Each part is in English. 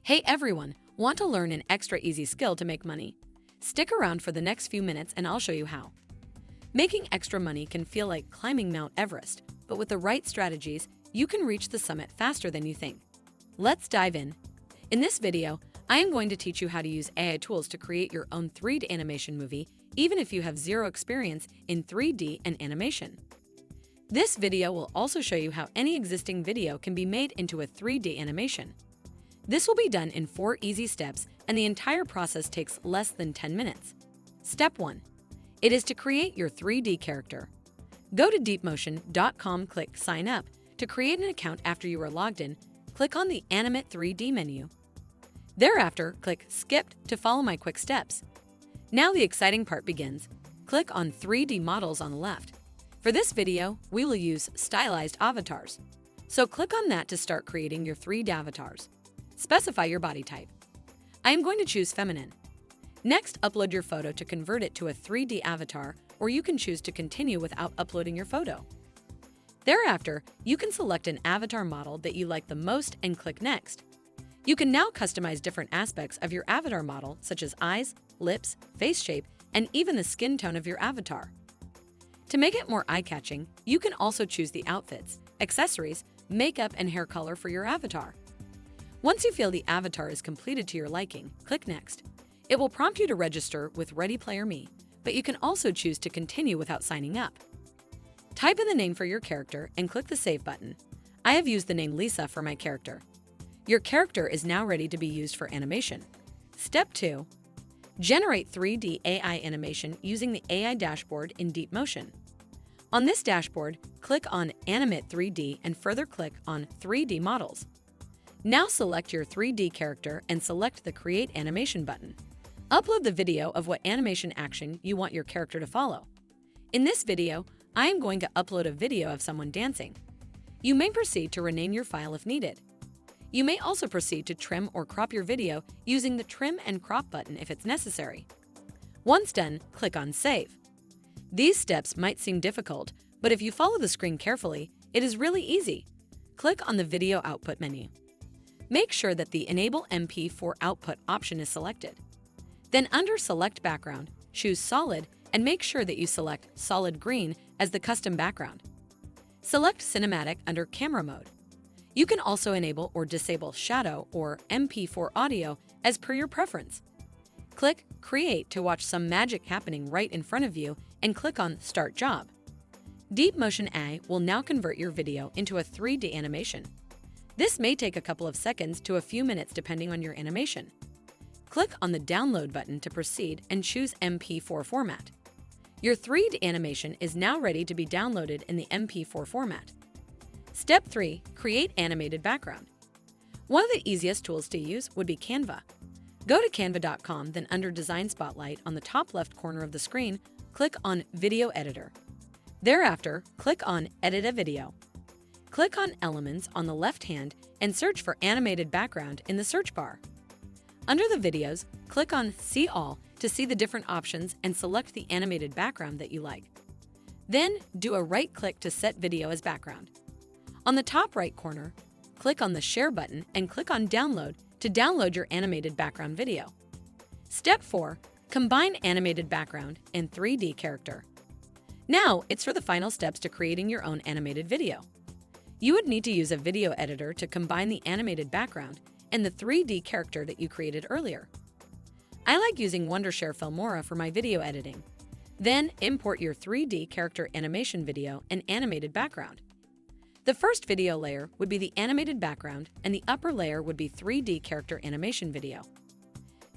Hey everyone, want to learn an extra easy skill to make money? Stick around for the next few minutes and I'll show you how. Making extra money can feel like climbing Mount Everest, but with the right strategies, you can reach the summit faster than you think. Let's dive in. In this video, I am going to teach you how to use AI tools to create your own 3D animation movie, even if you have zero experience in 3D and animation. This video will also show you how any existing video can be made into a 3D animation. This will be done in 4 easy steps, and the entire process takes less than 10 minutes. Step 1. It is to create your 3D character. Go to deepmotion.com, click Sign Up. To create an account after you are logged in, click on the Animate 3D menu. Thereafter, click Skip to follow my quick steps. Now the exciting part begins. Click on 3D models on the left. For this video, we will use stylized avatars. So click on that to start creating your 3D avatars. Specify your body type. I am going to choose feminine. Next, upload your photo to convert it to a 3D avatar, or you can choose to continue without uploading your photo. Thereafter, you can select an avatar model that you like the most and click Next. You can now customize different aspects of your avatar model, such as eyes, lips, face shape, and even the skin tone of your avatar. To make it more eye-catching, you can also choose the outfits, accessories, makeup, and hair color for your avatar. Once you feel the avatar is completed to your liking, click Next. It will prompt you to register with Ready Player Me, but you can also choose to continue without signing up. Type in the name for your character and click the Save button. I have used the name Lisa for my character. Your character is now ready to be used for animation. Step 2. Generate 3D AI animation using the AI dashboard in DeepMotion. On this dashboard, click on Animate 3D and further click on 3D Models. Now select your 3D character and select the Create Animation button. Upload the video of what animation action you want your character to follow. In this video, I am going to upload a video of someone dancing. You may proceed to rename your file if needed. You may also proceed to trim or crop your video using the Trim and Crop button if it's necessary. Once done, click on Save. These steps might seem difficult, but if you follow the screen carefully, it is really easy. Click on the Video Output menu. Make sure that the Enable MP4 Output option is selected. Then under Select Background, choose Solid and make sure that you select Solid Green as the custom background. Select Cinematic under Camera Mode. You can also enable or disable Shadow or MP4 Audio as per your preference. Click Create to watch some magic happening right in front of you and click on Start Job. DeepMotion AI will now convert your video into a 3D animation. This may take a couple of seconds to a few minutes depending on your animation. Click on the Download button to proceed and choose MP4 format. Your 3D animation is now ready to be downloaded in the MP4 format. Step 3. Create animated background. One of the easiest tools to use would be Canva. Go to canva.com, then under Design Spotlight on the top left corner of the screen, click on Video Editor. Thereafter, click on Edit a Video. Click on Elements on the left hand and search for Animated Background in the search bar. Under the videos, click on See All to see the different options and select the animated background that you like. Then, do a right-click to set video as background. On the top right corner, click on the Share button and click on Download to download your animated background video. Step 4. Combine animated background and 3D character. Now, it's for the final steps to creating your own animated video. You would need to use a video editor to combine the animated background and the 3D character that you created earlier. I like using Wondershare Filmora for my video editing. Then import your 3D character animation video and animated background. The first video layer would be the animated background and the upper layer would be 3D character animation video.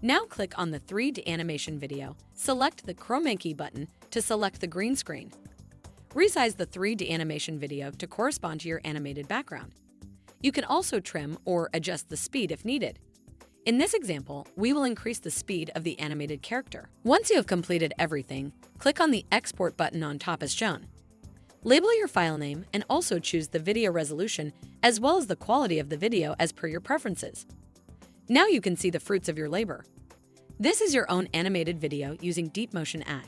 Now click on the 3D animation video, select the Chroma key button to select the green screen. Resize the 3D animation video to correspond to your animated background. You can also trim or adjust the speed if needed. In this example, we will increase the speed of the animated character. Once you have completed everything, click on the Export button on top as shown. Label your file name and also choose the video resolution as well as the quality of the video as per your preferences. Now you can see the fruits of your labor. This is your own animated video using DeepMotion AI.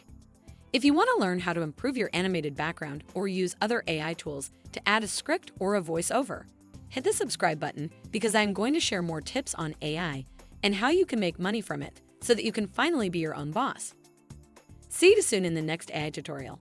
If you want to learn how to improve your animated background or use other AI tools to add a script or a voiceover, Hit the subscribe button because I am going to share more tips on AI and how you can make money from it so that you can finally be your own boss. See you soon in the next AI tutorial.